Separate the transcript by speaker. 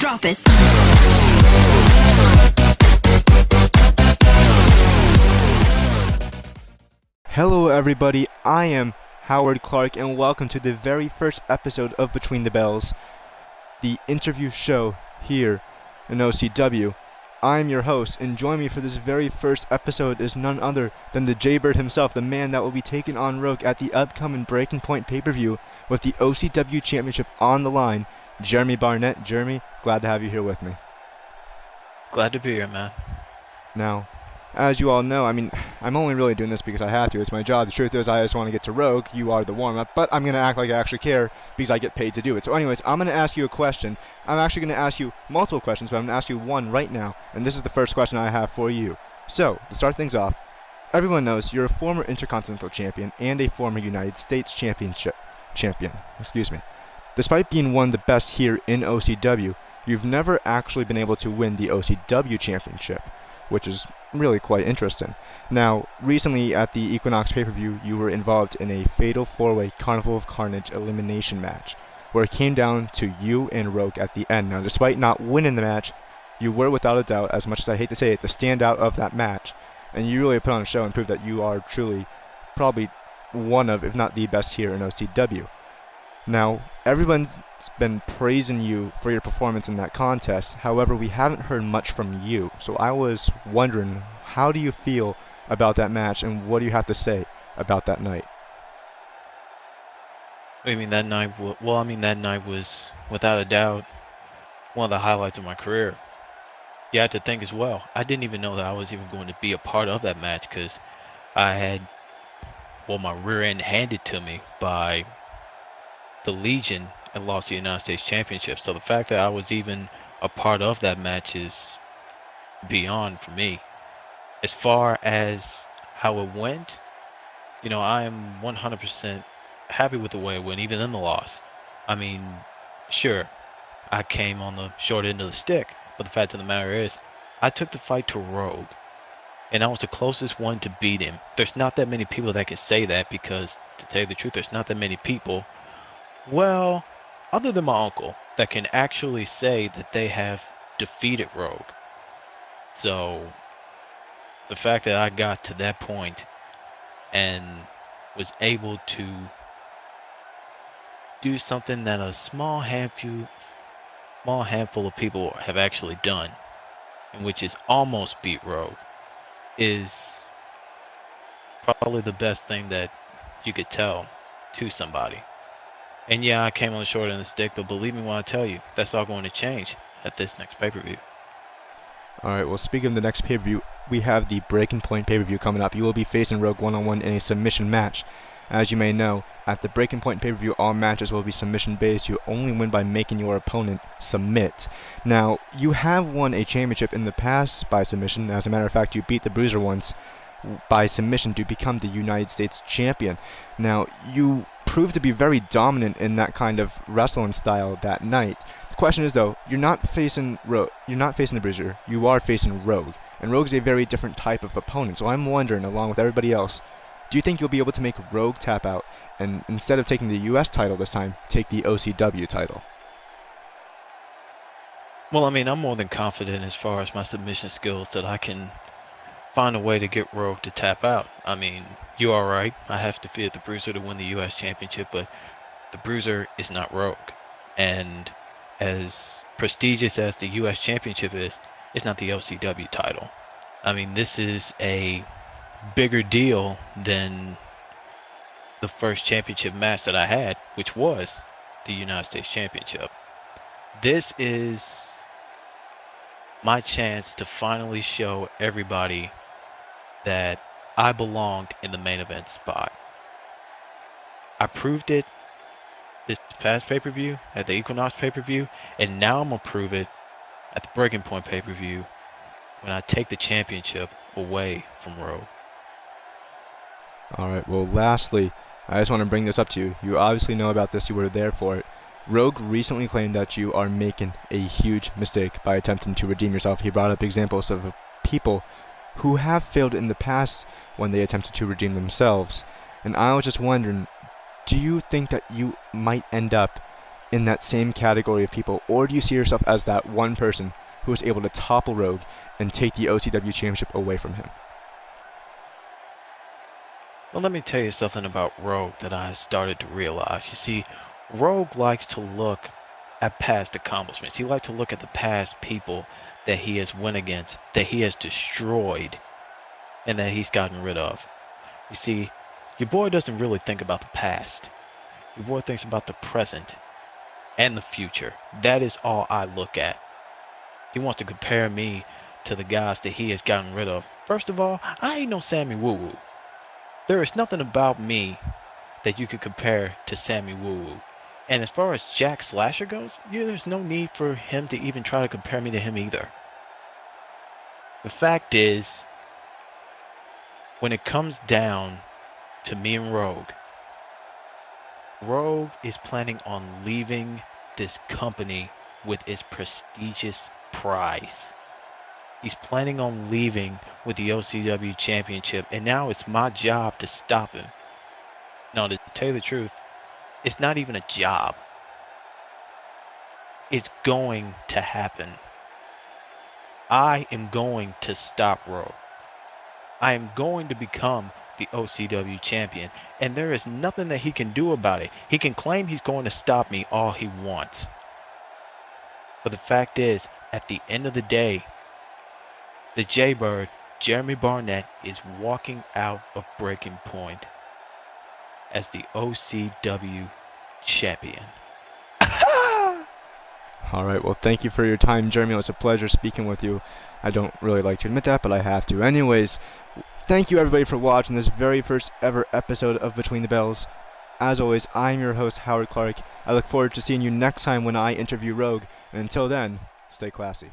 Speaker 1: Drop it.
Speaker 2: Hello everybody, I am Howard Clark and welcome to the very first episode of Between the Bells, the interview show here in OCW. I'm your host, and join me for this very first episode is none other than the Jaybird himself, the man that will be taking on Rogue at the upcoming Breaking Point pay-per-view with the OCW Championship on the line, Jeremy Barnett. Jeremy, glad to have you here with me.
Speaker 3: Glad to be here, man.
Speaker 2: Now, as you all know, I'm only really doing this because I have to. It's my job. The truth is, I just want to get to Rogue. You are the warm-up, but I'm going to act like I actually care because I get paid to do it. So anyways, I'm going to ask you a question. I'm actually going to ask you multiple questions, but I'm going to ask you one right now, and this is the first question I have for you. So, to start things off, everyone knows you're a former Intercontinental Champion and a former United States Champion. Despite being one of the best here in OCW, you've never actually been able to win the OCW Championship, which is really quite interesting. Now, recently at the Equinox pay-per-view, you were involved in a fatal 4-way Carnival of Carnage elimination match, where it came down to you and Rogue at the end. Now, despite not winning the match, you were without a doubt, as much as I hate to say it, the standout of that match, and you really put on a show and proved that you are truly probably one of, if not the best here in OCW. Now, everyone's been praising you for your performance in that contest. However, we haven't heard much from you. So I was wondering, how do you feel about that match, and what do you have to say about that night?
Speaker 3: I mean, that night, that night was, without a doubt, one of the highlights of my career. You have to think as well, I didn't even know that I was even going to be a part of that match because I had, my rear end handed to me by the Legion and lost the United States Championship. So the fact that I was even a part of that match is beyond for me. As far as how it went, I am 100% happy with the way it went, even in the loss. I mean, sure, I came on the short end of the stick, but the fact of the matter is, I took the fight to Rogue, and I was the closest one to beat him. There's not that many people that can say that because, to tell you the truth, there's not that many people, well, other than my uncle, that can actually say that they have defeated Rogue. So, the fact that I got to that point and was able to do something that a small handful of people have actually done, and which is almost beat Rogue, is probably the best thing that you could tell to somebody. And yeah, I came on the short end of the stick, but believe me when I tell you, that's all going to change at this next pay-per-view.
Speaker 2: Alright, well, speaking of the next pay-per-view, we have the Breaking Point pay-per-view coming up. You will be facing Rogue one-on-one in a submission match. As you may know, at the Breaking Point pay-per-view, all matches will be submission-based. You only win by making your opponent submit. Now, you have won a championship in the past by submission. As a matter of fact, you beat the Bruiser once by submission to become the United States Champion. Now, you proved to be very dominant in that kind of wrestling style that night. The question is, though, you're not facing the Bruiser. You are facing Rogue, and Rogue's a very different type of opponent. So I'm wondering, along with everybody else, do you think you'll be able to make Rogue tap out and, instead of taking the U.S. title this time, take the OCW title?
Speaker 3: Well, I'm more than confident as far as my submission skills that I can find a way to get Rogue to tap out. You are right. I have defeated the Bruiser to win the U.S. Championship, but the Bruiser is not Rogue. And as prestigious as the U.S. Championship is, it's not the OCW title. This is a bigger deal than the first championship match that I had, which was the United States Championship. This is my chance to finally show everybody that I belonged in the main event spot. I proved it this past pay-per-view at the Equinox pay-per-view, and now I'm going to prove it at the Breaking Point pay-per-view when I take the championship away from Rogue.
Speaker 2: Alright, well, lastly, I just want to bring this up to you. You obviously know about this. You were there for it. Rogue recently claimed that you are making a huge mistake by attempting to redeem yourself. He brought up examples of people who have failed in the past when they attempted to redeem themselves. And I was just wondering, do you think that you might end up in that same category of people, or do you see yourself as that one person who was able to topple Rogue and take the OCW Championship away from him?
Speaker 3: Well, let me tell you something about Rogue that I started to realize. You see, Rogue likes to look at past accomplishments. He likes to look at the past people that he has went against, that he has destroyed, and that he's gotten rid of. You see, your boy doesn't really think about the past. Your boy thinks about the present and the future. That is all I look at. He wants to compare me to the guys that he has gotten rid of. First of all, I ain't no Sammy Woo Woo. There is nothing about me that you could compare to Sammy Woo Woo. And as far as Jack Slasher goes, there's no need for him to even try to compare me to him either. The fact is, when it comes down to me and Rogue, Rogue is planning on leaving this company with its prestigious prize. He's planning on leaving with the OCW Championship, and now it's my job to stop him. Now, to tell you the truth, it's not even a job. It's going to happen. I am going to stop Rogue. I am going to become the OCW Champion, and there is nothing that he can do about it. He can claim he's going to stop me all he wants. But the fact is, at the end of the day, the Jaybird, Jeremy Barnett, is walking out of Breaking Point as the OCW Champion.
Speaker 2: Alright, well, thank you for your time, Jeremy. It was a pleasure speaking with you. I don't really like to admit that, but I have to. Anyways, thank you everybody for watching this very first ever episode of Between the Bells. As always, I'm your host, Howard Clark. I look forward to seeing you next time when I interview Rogue. And until then, stay classy.